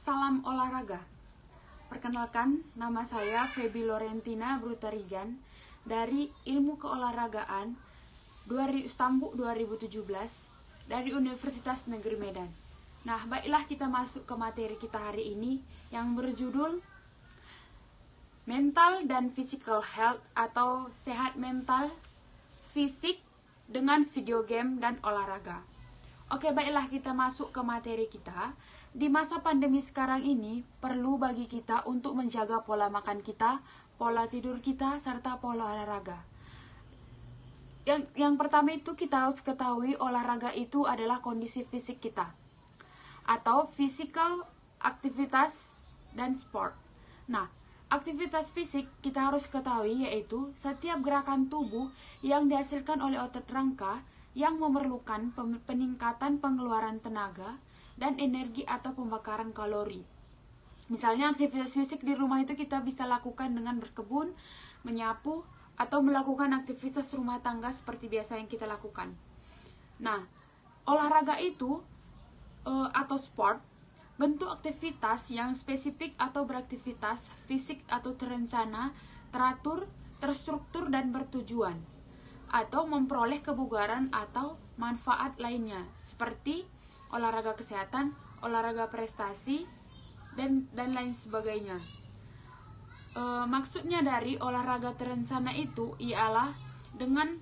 Salam olahraga. Perkenalkan, nama saya Feby Lorentina Brutarigan dari Ilmu Keolahragaan Stambuk 2017 dari Universitas Negeri Medan. Nah, baiklah kita masuk ke materi kita hari ini yang berjudul Mental dan Physical Health atau sehat mental, fisik dengan video game dan olahraga. Oke, baiklah kita masuk ke materi kita. Di masa pandemi sekarang ini, perlu bagi kita untuk menjaga pola makan kita, pola tidur kita, serta pola olahraga. Yang pertama itu kita harus ketahui olahraga itu adalah kondisi fisik kita, atau physical aktivitas dan sport. Nah, aktivitas fisik kita harus ketahui yaitu setiap gerakan tubuh yang dihasilkan oleh otot rangka yang memerlukan peningkatan pengeluaran tenaga dan energi atau pembakaran kalori. Misalnya aktivitas fisik di rumah itu kita bisa lakukan dengan berkebun, menyapu, atau melakukan aktivitas rumah tangga seperti biasa yang kita lakukan. Nah, olahraga itu atau sport, bentuk aktivitas yang spesifik atau beraktivitas fisik atau terencana, teratur, terstruktur, dan bertujuan, atau memperoleh kebugaran atau manfaat lainnya, seperti olahraga kesehatan, olahraga prestasi, dan lain sebagainya. Maksudnya dari olahraga terencana itu ialah dengan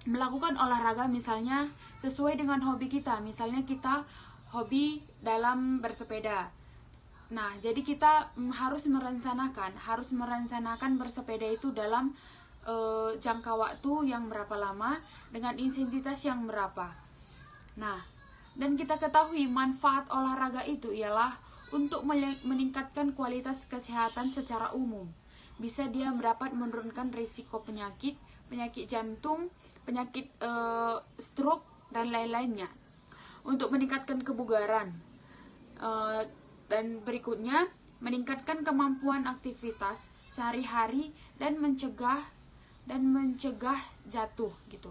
melakukan olahraga misalnya sesuai dengan hobi kita. Misalnya kita hobi dalam bersepeda. Nah, jadi kita harus merencanakan bersepeda itu dalam jangka waktu yang berapa lama dengan intensitas yang berapa. Nah, dan kita ketahui manfaat olahraga itu ialah untuk meningkatkan kualitas kesehatan secara umum. Bisa dia dapat menurunkan risiko penyakit jantung, penyakit stroke, dan lain-lainnya. Untuk meningkatkan kebugaran. Dan berikutnya, meningkatkan kemampuan aktivitas sehari-hari dan mencegah jatuh gitu.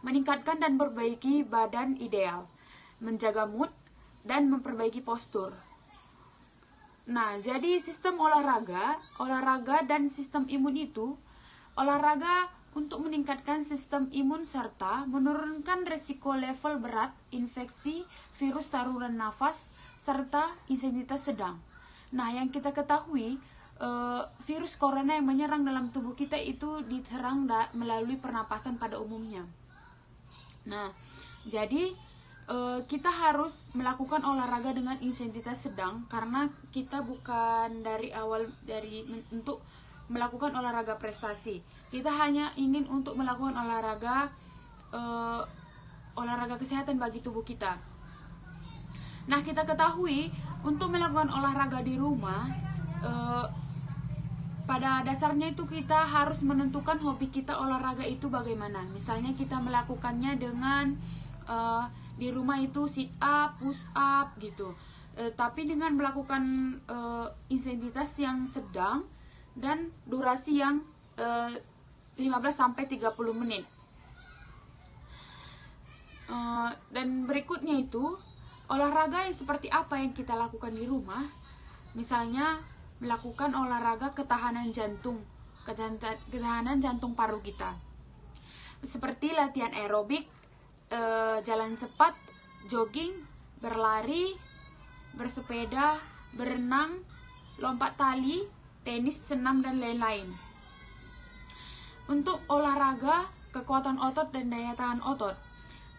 Meningkatkan dan perbaiki badan ideal, menjaga mood, dan memperbaiki postur. Nah, jadi sistem olahraga dan sistem imun itu, olahraga untuk meningkatkan sistem imun serta menurunkan risiko level berat infeksi virus saluran nafas serta intensitas sedang. Nah, yang kita ketahui, virus corona yang menyerang dalam tubuh kita itu diserang melalui pernapasan pada umumnya. Nah, jadi kita harus melakukan olahraga dengan intensitas sedang karena kita bukan untuk melakukan olahraga prestasi. Kita hanya ingin untuk melakukan olahraga kesehatan bagi tubuh kita. Nah, kita ketahui untuk melakukan olahraga di rumah, pada dasarnya itu kita harus menentukan hobi kita olahraga itu bagaimana. Misalnya kita melakukannya dengan di rumah itu sit up, push up gitu. Tapi dengan melakukan intensitas yang sedang dan durasi yang 15-30 menit. Dan berikutnya itu olahraga yang seperti apa yang kita lakukan di rumah. Misalnya melakukan olahraga ketahanan jantung paru kita, seperti latihan aerobik, jalan cepat, jogging, berlari, bersepeda, berenang, lompat tali, tenis, senam, dan lain-lain. Untuk olahraga kekuatan otot dan daya tahan otot,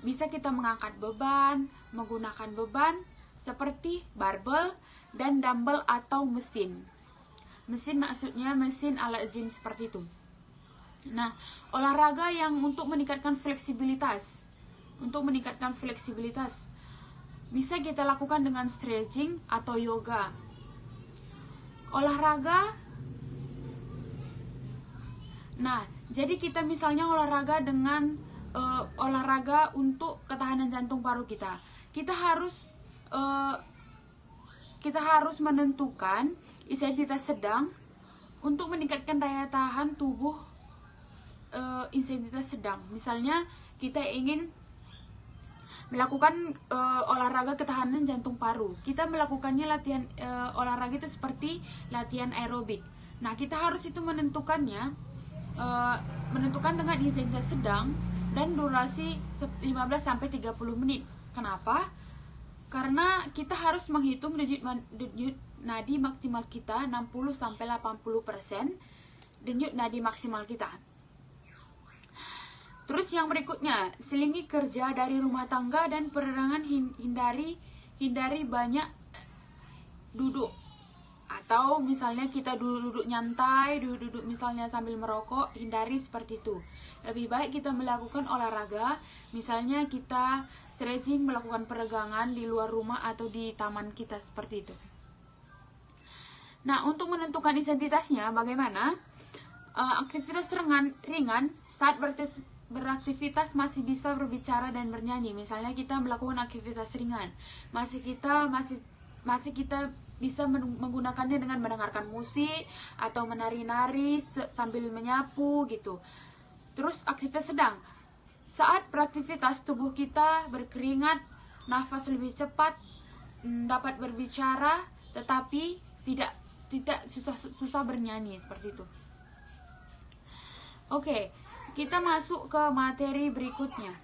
bisa kita mengangkat beban, menggunakan beban seperti barbel dan dumbbell atau mesin. Mesin maksudnya mesin alat gym seperti itu. Nah, olahraga yang untuk meningkatkan fleksibilitas. Bisa kita lakukan dengan stretching atau yoga. Olahraga. Nah, jadi kita misalnya olahraga dengan olahraga untuk ketahanan jantung paru kita. Kita harus menentukan intensitas sedang untuk meningkatkan daya tahan tubuh. Intensitas sedang. Misalnya kita ingin melakukan olahraga ketahanan jantung paru. Kita melakukannya latihan olahraga itu seperti latihan aerobik. Nah, kita harus itu menentukannya menentukan dengan intensitas sedang dan durasi 15-30 menit. Kenapa? Karena kita harus menghitung denyut nadi maksimal kita 60-80% denyut nadi maksimal kita. Terus yang berikutnya, selingi kerja dari rumah tangga dan peregangan, hindari banyak duduk. Atau misalnya kita duduk nyantai, duduk misalnya sambil merokok, hindari seperti itu. Lebih baik kita melakukan olahraga, misalnya kita stretching, melakukan peregangan di luar rumah atau di taman kita seperti itu. Nah, untuk menentukan intensitasnya bagaimana? Aktivitas ringan saat beraktivitas masih bisa berbicara dan bernyanyi. Misalnya kita melakukan aktivitas ringan, masih kita bisa menggunakannya dengan mendengarkan musik atau menari-nari sambil menyapu gitu. Terus aktivitas sedang, saat beraktivitas tubuh kita berkeringat, nafas lebih cepat, dapat berbicara tetapi tidak susah bernyanyi seperti itu. Oke, kita masuk ke materi berikutnya.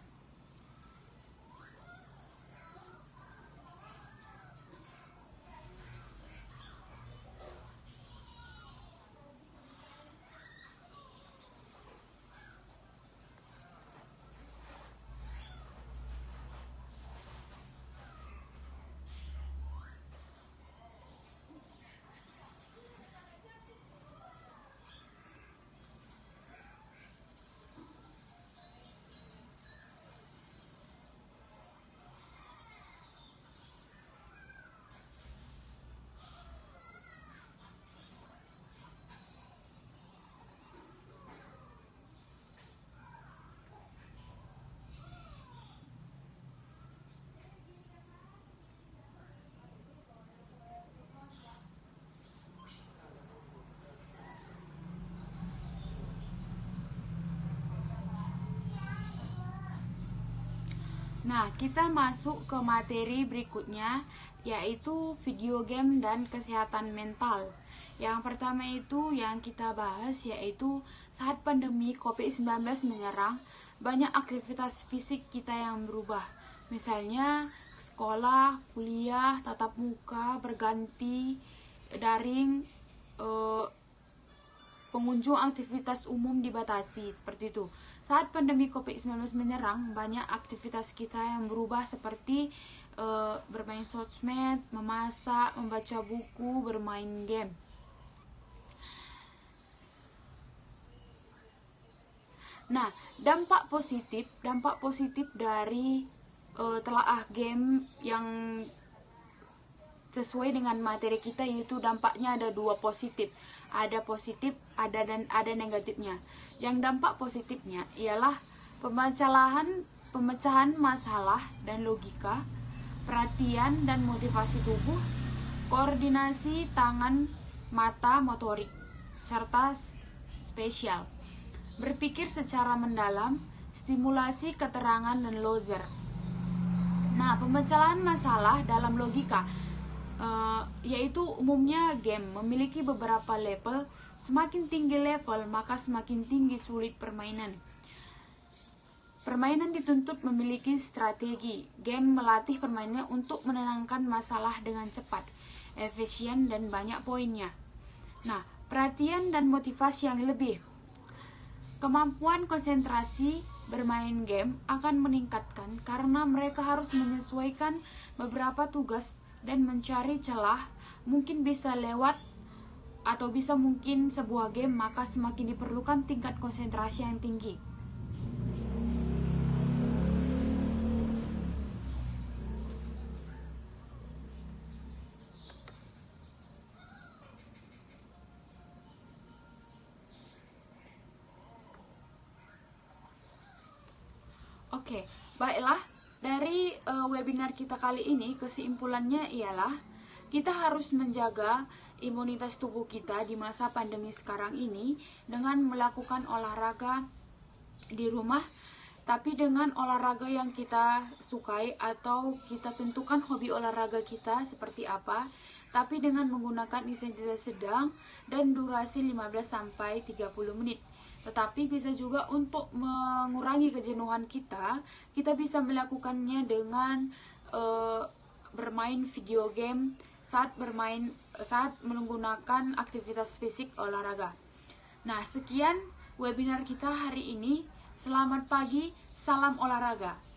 Nah, kita masuk ke materi berikutnya, yaitu video game dan kesehatan mental. Yang pertama itu yang kita bahas, yaitu saat pandemi COVID-19 menyerang, banyak aktivitas fisik kita yang berubah. Misalnya, sekolah, kuliah, tatap muka, berganti, daring, pengunjung aktivitas umum dibatasi, seperti itu. Saat pandemi COVID-19 menyerang, banyak aktivitas kita yang berubah seperti bermain sosmed, memasak, membaca buku, bermain game. Nah, dampak positif dari telaah game yang sesuai dengan materi kita, yaitu dampaknya ada dua positif. Ada positif, ada negatifnya. Yang dampak positifnya ialah pemecahan masalah dan logika, perhatian dan motivasi tubuh, koordinasi tangan, mata, motorik, serta spesial, berpikir secara mendalam, stimulasi keterangan dan lozer. Nah, pemecahan masalah dalam logika yaitu umumnya game memiliki beberapa level. Semakin tinggi level, maka semakin tinggi sulit permainan. Permainan dituntut memiliki strategi. Game melatih permainannya untuk menenangkan masalah dengan cepat, efisien, dan banyak poinnya. Nah, perhatian dan motivasi yang lebih. Kemampuan konsentrasi bermain game akan meningkatkan karena mereka harus menyesuaikan beberapa tugas dan mencari celah, mungkin bisa lewat atau bisa mungkin sebuah game, maka semakin diperlukan tingkat konsentrasi yang tinggi. Oke, baiklah. Dari webinar kita kali ini, kesimpulannya ialah kita harus menjaga imunitas tubuh kita di masa pandemi sekarang ini dengan melakukan olahraga di rumah, tapi dengan olahraga yang kita sukai atau kita tentukan hobi olahraga kita seperti apa, tapi dengan menggunakan intensitas sedang dan durasi 15-30 menit. Tetapi bisa juga untuk mengurangi kejenuhan kita bisa melakukannya dengan bermain video game saat menggunakan aktivitas fisik olahraga. Nah, sekian webinar kita hari ini. Selamat pagi, salam olahraga.